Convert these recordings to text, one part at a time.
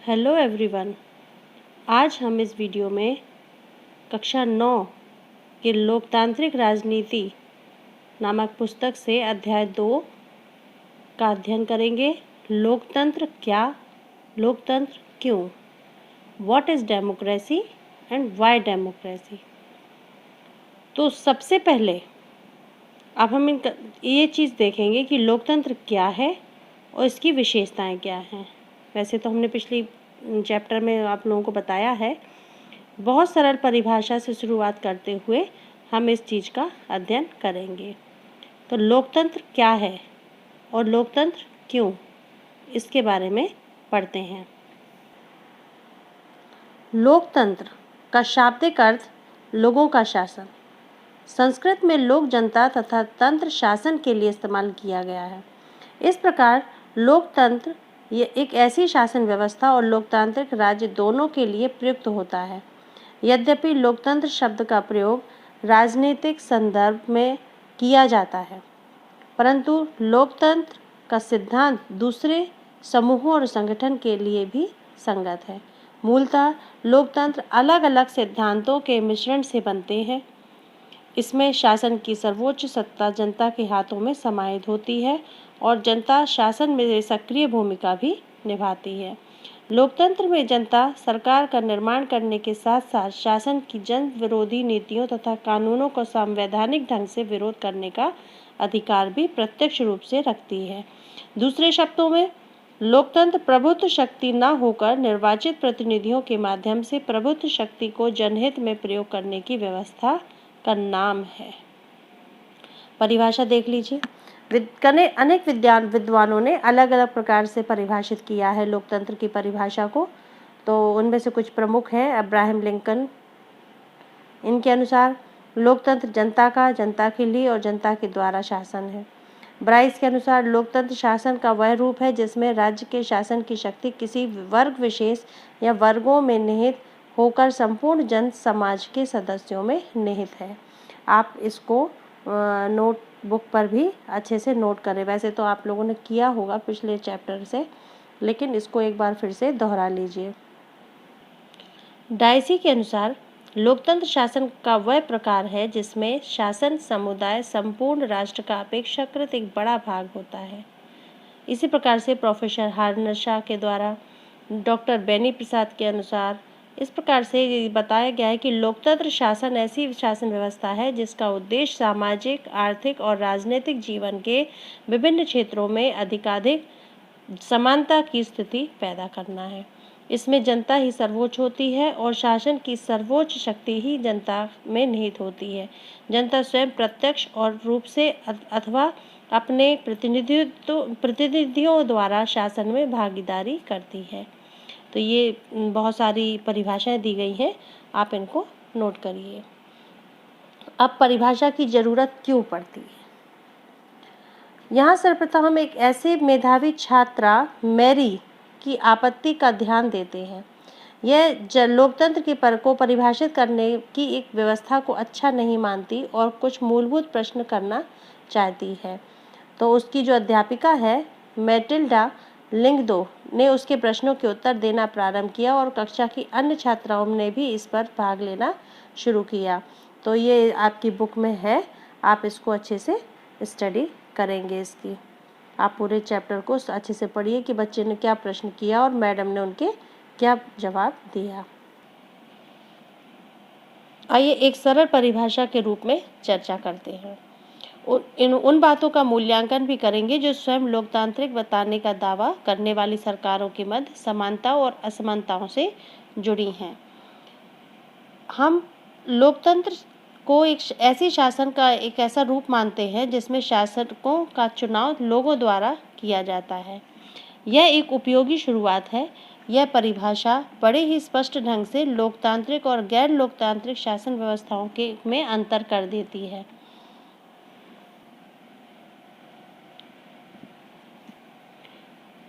Hello everyone. आज हम इस वीडियो में कक्षा 9 के लोकतांत्रिक राजनीति नामक पुस्तक से अध्याय 2 का अध्ययन करेंगे। लोकतंत्र क्या, लोकतंत्र क्यों, what is democracy and why democracy. तो सबसे पहले अब हम ये चीज़ देखेंगे कि लोकतंत्र क्या है और इसकी विशेषताएं क्या हैं। वैसे तो हमने पिछली चैप्टर में आप लोगों को बताया है। बहुत सरल परिभाषा से शुरुआत करते हुए हम इस चीज़ का अध्ययन करेंगे। तो लोकतंत्र क्या है और लोकतंत्र क्यों, इसके बारे में पढ़ते हैं। लोकतंत्र का शाब्दिक अर्थ लोगों का शासन। संस्कृत में लोक जनता तथा तंत्र शासन के लिए इस्तेमाल किया गया है। इस प्रकार लोकतंत्र ये एक ऐसी शासन व्यवस्था और लोकतांत्रिक राज्य दोनों के लिए प्रयुक्त होता है। यद्यपि लोकतंत्र शब्द का प्रयोग राजनीतिक संदर्भ में किया जाता है, परंतु लोकतंत्र का सिद्धांत दूसरे समूहों और संगठन के लिए भी संगत है। मूलतः लोकतंत्र अलग अलग सिद्धांतों के मिश्रण से बनते हैं। इसमें शासन की सर्वोच्च सत्ता जनता के हाथों में समाहित होती है और जनता शासन में सक्रिय भूमिका भी निभाती है। लोकतंत्र में जनता सरकार का निर्माण करने के साथ साथ शासन की जन विरोधी नीतियों तथा कानूनों को संवैधानिक ढंग से विरोध करने का अधिकार भी प्रत्यक्ष रूप से रखती है। दूसरे शब्दों में लोकतंत्र प्रभुत्व शक्ति न होकर निर्वाचित प्रतिनिधियों के माध्यम से प्रभुत्व शक्ति को जनहित में प्रयोग करने की व्यवस्था का नाम है। परिभाषा देख लीजिए। अनेक विद्वानों ने अलग अलग प्रकार से परिभाषित किया है लोकतंत्र की परिभाषा को। तो उनमें से कुछ प्रमुख हैं अब्राहम लिंकन। इनके अनुसार लोकतंत्र जनता के लिए और जनता के द्वारा शासन है। ब्राइस के अनुसार लोकतंत्र शासन का वह रूप है जिसमें राज्य के शासन की शक्ति किसी वर्ग विशेष या वर्गों में निहित होकर संपूर्ण जन समाज के सदस्यों में निहित है। आप इसको नोटबुक पर भी अच्छे से नोट करें। वैसे तो आप लोगों ने किया होगा पिछले चैप्टर से, लेकिन इसको एक बार फिर से दोहरा लीजिए। डायसी के अनुसार लोकतंत्र शासन का वह प्रकार है जिसमें शासन समुदाय संपूर्ण राष्ट्र का अपेक्षाकृत एक बड़ा भाग होता है। इसी प्रकार से प्रोफेसर हार्नशाह के द्वारा डॉक्टर बेनी प्रसाद के अनुसार इस प्रकार से बताया गया है कि लोकतंत्र शासन ऐसी शासन व्यवस्था है जिसका उद्देश्य सामाजिक, आर्थिक और राजनीतिक जीवन के विभिन्न क्षेत्रों में अधिकाधिक समानता की स्थिति पैदा करना है। इसमें जनता ही सर्वोच्च होती है और शासन की सर्वोच्च शक्ति ही जनता में निहित होती है। जनता स्वयं प्रत्यक्ष और रूप से अथवा अपने प्रतिनिधियों द्वारा शासन में भागीदारी करती है। तो ये बहुत सारी परिभाषाएं दी गई हैं, आप इनको नोट करिए। अब परिभाषा की ज़रूरत क्यों पड़ती है। यहाँ सर्वप्रथम हम एक ऐसे मेधावी छात्रा मैरी की आपत्ति का ध्यान देते हैं। यह लोकतंत्र की को परिभाषित करने की एक व्यवस्था को अच्छा नहीं मानती और कुछ मूलभूत प्रश्न करना चाहती है। तो उसकी जो अध्यापिका है मैटिल्डा लिंगदो ने उसके प्रश्नों के उत्तर देना प्रारंभ किया और कक्षा की अन्य छात्राओं ने भी इस पर भाग लेना शुरू किया। तो ये आपकी बुक में है, आप इसको अच्छे से स्टडी करेंगे। इसकी आप पूरे चैप्टर को अच्छे से पढ़िए कि बच्चे ने क्या प्रश्न किया और मैडम ने उनके क्या जवाब दिया। आइए एक सरल परिभाषा के रूप में चर्चा करते हैं। उन बातों का मूल्यांकन भी करेंगे जो स्वयं लोकतांत्रिक बताने का दावा करने वाली सरकारों के मध्य समानता और असमानताओं से जुड़ी हैं। हम लोकतंत्र को एक ऐसी शासन का एक ऐसा रूप मानते हैं जिसमें शासकों का चुनाव लोगों द्वारा किया जाता है। यह एक उपयोगी शुरुआत है। यह परिभाषा बड़े ही स्पष्ट ढंग से लोकतांत्रिक और गैर लोकतांत्रिक शासन व्यवस्थाओं में अंतर कर देती है।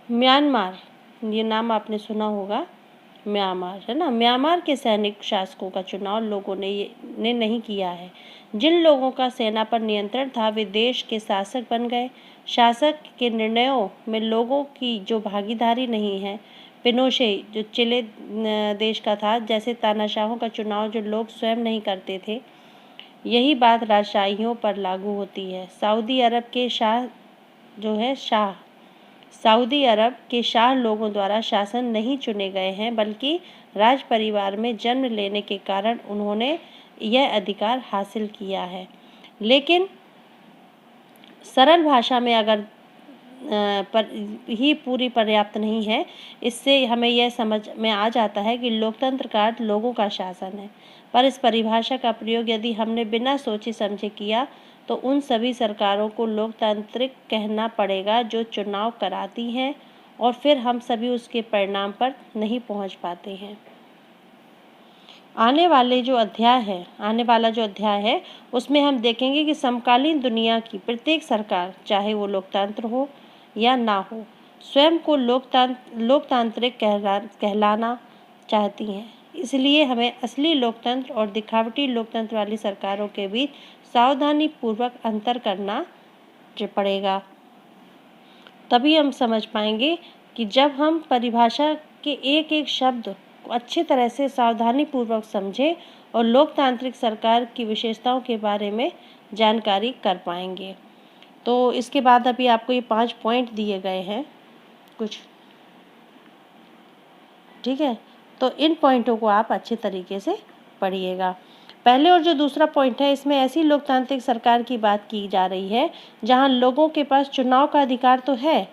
म्यांमार, ये नाम आपने सुना होगा, म्यांमार है ना। म्यांमार के सैनिक शासकों का चुनाव लोगों ने नहीं किया है। जिन लोगों का सेना पर नियंत्रण था वे देश के शासक बन गए। शासक के निर्णयों में लोगों की जो भागीदारी नहीं है पिनोशे जो चिले देश का था, जैसे तानाशाहों का चुनाव जो लोग स्वयं नहीं करते थे, यही बात राजशाहियों पर लागू होती है। सऊदी अरब के शाह लोगों द्वारा शासन नहीं चुने गए हैं, बल्कि राज परिवार में जन्म लेने के कारण उन्होंने यह अधिकार हासिल किया है। लेकिन सरल भाषा में अगर पूरी पर्याप्त नहीं है। इससे हमें यह समझ में आ जाता है कि लोकतंत्र का अर्थ लोगों का शासन है, पर इस परिभाषा का प्रयोग यदि हमने बिना सोचे समझे किया तो उन सभी सरकारों को लोकतांत्रिक कहना पड़ेगा जो चुनाव कराती हैं, और फिर हम सभी उसके परिणाम पर नहीं पहुंच पाते हैं। आने वाला जो अध्याय है उसमें हम देखेंगे कि समकालीन दुनिया की प्रत्येक सरकार, चाहे वो लोकतंत्र हो या ना हो, स्वयं को लोकतांत्रिक कहलाना चाहती हैं। इसलिए हमें असली लोकतंत्र और दिखावटी लोकतंत्र वाली सरकारों के बीच सावधानी पूर्वक अंतर करना पड़ेगा। तभी हम समझ पाएंगे कि जब हम परिभाषा के एक एक शब्द को अच्छी तरह से सावधानी पूर्वक समझें और लोकतांत्रिक सरकार की विशेषताओं के बारे में जानकारी कर पाएंगे। तो इसके बाद अभी आपको ये 5 पॉइंट दिए गए हैं कुछ, ठीक है। तो इन पॉइंटों को आप अच्छे तरीके से पढ़िएगा। पहले और जो दूसरा पॉइंट है, इसमें ऐसी लोकतांत्रिक सरकार की बात की जा रही है जहां लोगों के पास चुनाव का अधिकार तो है,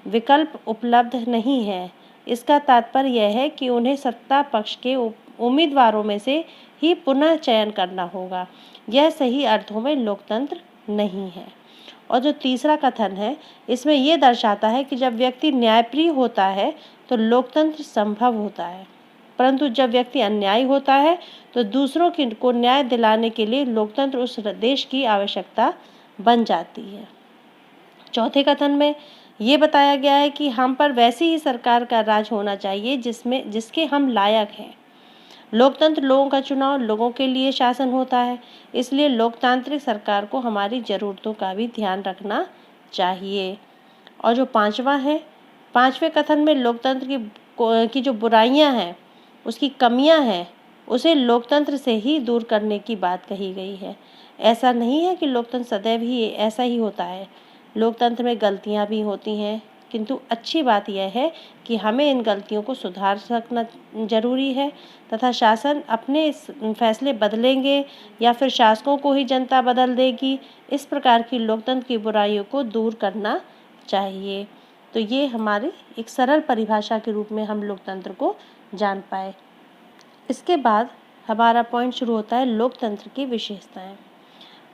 विकल्प उपलब्ध नहीं है। इसका तात्पर्य यह है कि उन्हें सत्ता पक्ष के उम्मीदवारों में से ही पुनः चयन करना होगा। यह सही अर्थों में लोकतंत्र नहीं है। और जो तीसरा कथन है, इसमें यह दर्शाता है कि जब व्यक्ति न्यायप्रिय होता है तो लोकतंत्र संभव होता है, परंतु जब व्यक्ति अन्यायी होता है तो दूसरों को न्याय दिलाने के लिए लोकतंत्र उस देश की आवश्यकता बन जाती है। चौथे कथन में ये बताया गया है कि हम पर वैसी ही सरकार का राज होना चाहिए जिसके हम लायक हैं। लोकतंत्र लोगों का चुनाव, लोगों के लिए शासन होता है, इसलिए लोकतांत्रिक सरकार को हमारी ज़रूरतों का भी ध्यान रखना चाहिए। और जो पांचवें कथन में लोकतंत्र की जो बुराइयां हैं, उसकी कमियां हैं, उसे लोकतंत्र से ही दूर करने की बात कही गई है। ऐसा नहीं है कि लोकतंत्र सदैव ही ऐसा ही होता है, लोकतंत्र में गलतियां भी होती हैं, किंतु अच्छी बात यह है कि हमें इन गलतियों को सुधार सकना जरूरी है तथा शासन अपने फैसले बदलेंगे या फिर शासकों को ही जनता बदल देगी, इस प्रकार की लोकतंत्र की बुराइयों को दूर करना चाहिए। तो ये हमारी एक सरल परिभाषा के रूप में हम लोकतंत्र को जान पाए। इसके बाद हमारा पॉइंट शुरू होता है लोकतंत्र की विशेषताएं।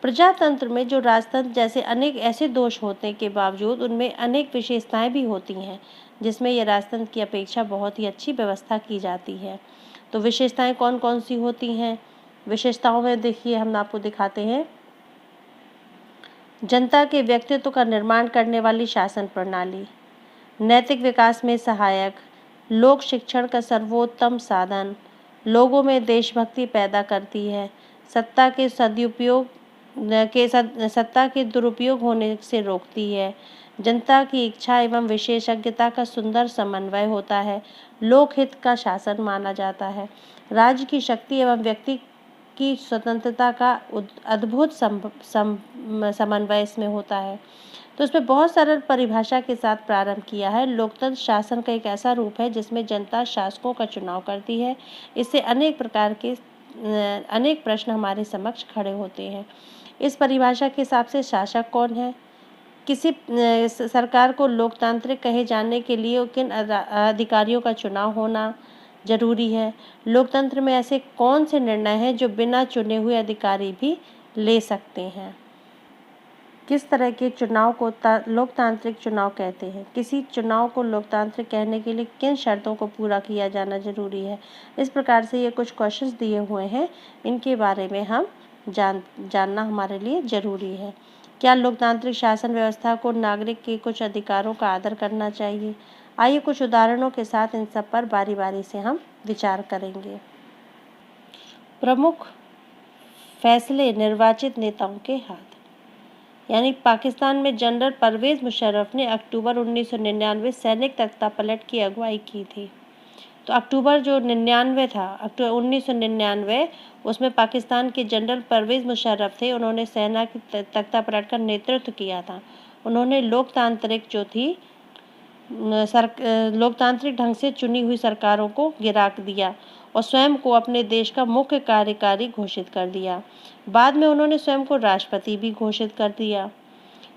प्रजातंत्र में जो राजतंत्र जैसे अनेक ऐसे दोष होने के बावजूद उनमें अनेक विशेषताएं भी होती हैं, जिसमें यह राजतंत्र की अपेक्षा बहुत ही अच्छी व्यवस्था की जाती है। तो विशेषताएं कौन कौन सी होती हैं? विशेषताओं में देखिए, हम आपको दिखाते हैं। जनता के व्यक्तित्व का निर्माण करने वाली शासन प्रणाली, नैतिक विकास में सहायक, लोक शिक्षण का सर्वोत्तम साधन, लोगों में देशभक्ति पैदा करती है, सत्ता के दुरुपयोग होने से रोकती है, जनता की इच्छा एवं विशेषज्ञता का सुंदर समन्वय होता है, लोकहित का शासन माना जाता है, राज्य की शक्ति एवं व्यक्ति की स्वतंत्रता का अद्भुत समन्वय इसमें होता है। तो इसमें बहुत सरल परिभाषा के साथ प्रारंभ किया है। लोकतंत्र शासन का एक ऐसा रूप है जिसमें जनता शासकों का चुनाव करती है। इससे अनेक प्रश्न हमारे समक्ष खड़े होते हैं। इस परिभाषा के हिसाब से शासक कौन है? किसी सरकार को लोकतांत्रिक कहे जाने के लिए किन अधिकारियों का चुनाव होना जरूरी है? लोकतंत्र में ऐसे कौन से निर्णय हैं जो बिना चुने हुए अधिकारी भी ले सकते हैं? किस तरह के चुनाव को लोकतांत्रिक चुनाव कहते हैं? किसी चुनाव को लोकतांत्रिक कहने के लिए किन शर्तों को पूरा किया जाना जरूरी है? इस प्रकार से ये कुछ क्वेश्चंस दिए हुए हैं, इनके बारे में हम जानना हमारे लिए जरूरी है। क्या लोकतांत्रिक शासन व्यवस्था को नागरिक के कुछ अधिकारों का आदर करना चाहिए? आइए कुछ उदाहरणों के साथ इन सब पर बारी बारी से हम विचार करेंगे। प्रमुख फैसले निर्वाचित नेताओं के हाथ। यानी पाकिस्तान में जनरल परवेज़ मुशर्रफ ने अक्टूबर 1999 सैनिक तख्तापलट की अगुवाई की थी। तो अक्टूबर जो 99 था, अक्टूबर 1999, उसमें पाकिस्तान के जनरल परवेज़ मुशर्रफ थे, उन्होंने सेना की तख्तापलट का नेतृत्व किया था। उन्होंने लोकतांत्रिक लोकतांत्रिक ढंग से चुनी हुई सरकारों को गिरा दिया और स्वयं को अपने देश का मुख्य कार्यकारी घोषित कर दिया। बाद में उन्होंने स्वयं को राष्ट्रपति भी घोषित कर दिया।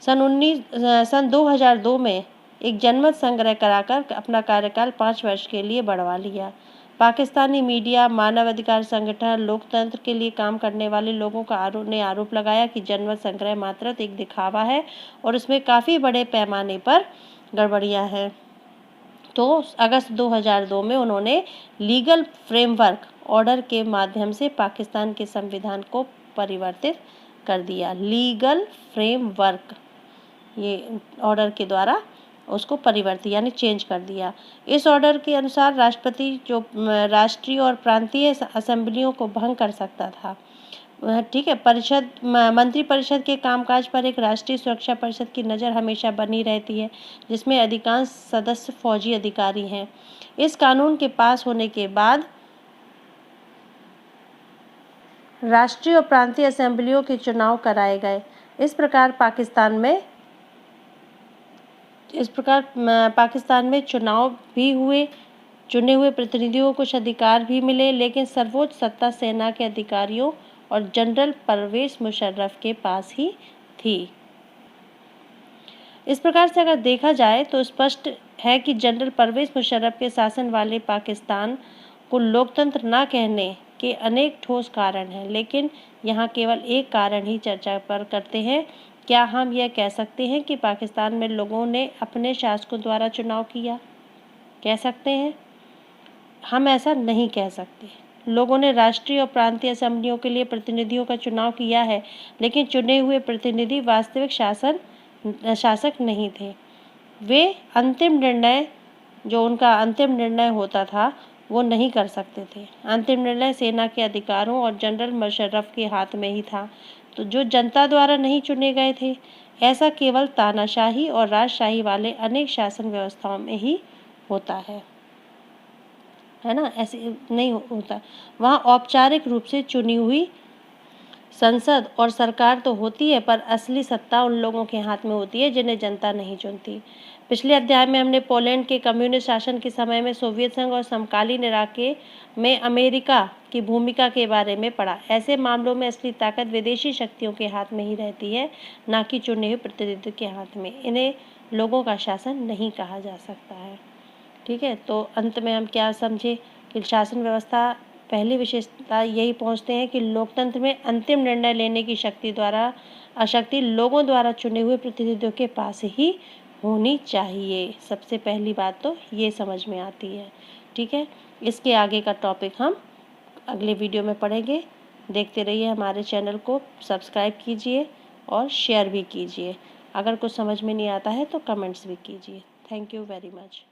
सन 2002 में एक जनमत संग्रह कराकर अपना कार्यकाल 5 वर्ष के लिए बढ़वा लिया। पाकिस्तानी मीडिया, मानवाधिकार संगठन, लोकतंत्र के लिए काम करने वाले लोगों का आरोप लगाया कि जनमत संग्रह मात्र एक दिखावा है और इसमें काफ़ी बड़े पैमाने पर गड़बड़ियां हैं। तो अगस्त 2002 में उन्होंने लीगल फ्रेमवर्क ऑर्डर के माध्यम से पाकिस्तान के संविधान को परिवर्तित कर दिया। लीगल फ्रेमवर्क, ये ऑर्डर के द्वारा उसको परिवर्तित यानी चेंज कर दिया। इस ऑर्डर के अनुसार राष्ट्रपति जो राष्ट्रीय और प्रांतीय असेंबलियों को भंग कर सकता था। ठीक है, मंत्रिपरिषद के कामकाज पर एक राष्ट्रीय सुरक्षा परिषद की नज़र हमेशा बनी रहती है, जिसमें अधिकांश सदस्य फौजी अधिकारी हैं। इस कानून के पास होने के बाद राष्ट्रीय और प्रांतीय असेंबलियों के चुनाव कराए गए। इस प्रकार पाकिस्तान में चुनाव भी हुए, चुने हुए प्रतिनिधियों को कुछ अधिकार भी मिले, लेकिन सर्वोच्च सत्ता सेना के अधिकारियों और जनरल परवेज़ मुशर्रफ के पास ही थी। इस प्रकार से अगर देखा जाए तो स्पष्ट है कि जनरल परवेज़ मुशर्रफ के शासन वाले पाकिस्तान को लोकतंत्र न कहने के अनेक ठोस कारण हैं, लेकिन यहाँ केवल एक कारण ही चर्चा पर करते हैं। क्या हम यह कह सकते हैं कि पाकिस्तान में लोगों ने अपने शासकों द्वारा चुनाव किया? कह सकते हैं? हम ऐसा नहीं कह सकते। लोगों ने राष्ट्रीय और प्रांतीय असेंबलियों के लिए प्रतिनिधियों का चुनाव किया है, लेकिन चुने हुए प्रतिनिधि वास्तविक शासक नहीं थे। वे अंतिम निर्णय, जो उनका अंतिम निर्णय होता था, वो नहीं कर सकते थे। अंतिम निर्णय सेना के अधिकारों और जनरल मुशर्रफ के हाथ में ही था, तो जो जनता द्वारा नहीं चुने गए थे। ऐसा केवल तानाशाही और राजशाही वाले अनेक शासन व्यवस्थाओं में ही होता है ना, ऐसे नहीं होता। वहाँ औपचारिक रूप से चुनी हुई संसद और सरकार तो होती है, पर असली सत्ता उन लोगों के हाथ में होती है जिन्हें जनता नहीं चुनती। पिछले अध्याय में हमने पोलैंड के कम्युनिस्ट शासन के समय में सोवियत संघ और समकालीन इराक़ में अमेरिका की भूमिका के बारे में पढ़ा। ऐसे मामलों में असली ताकत विदेशी शक्तियों के हाथ में ही रहती है, ना कि चुने हुए प्रतिनिधियों के हाथ में। इन्हें लोगों का शासन नहीं कहा जा सकता है। ठीक है, तो अंत में हम क्या समझे कि शासन व्यवस्था पहली विशेषता यही पहुंचते हैं कि लोकतंत्र में अंतिम निर्णय लेने की शक्ति लोगों द्वारा चुने हुए प्रतिनिधियों के पास ही होनी चाहिए। सबसे पहली बात तो ये समझ में आती है। ठीक है, इसके आगे का टॉपिक हम अगले वीडियो में पढ़ेंगे। देखते रहिए, हमारे चैनल को सब्सक्राइब कीजिए और शेयर भी कीजिए। अगर कुछ समझ में नहीं आता है तो कमेंट्स भी कीजिए। Thank you very much.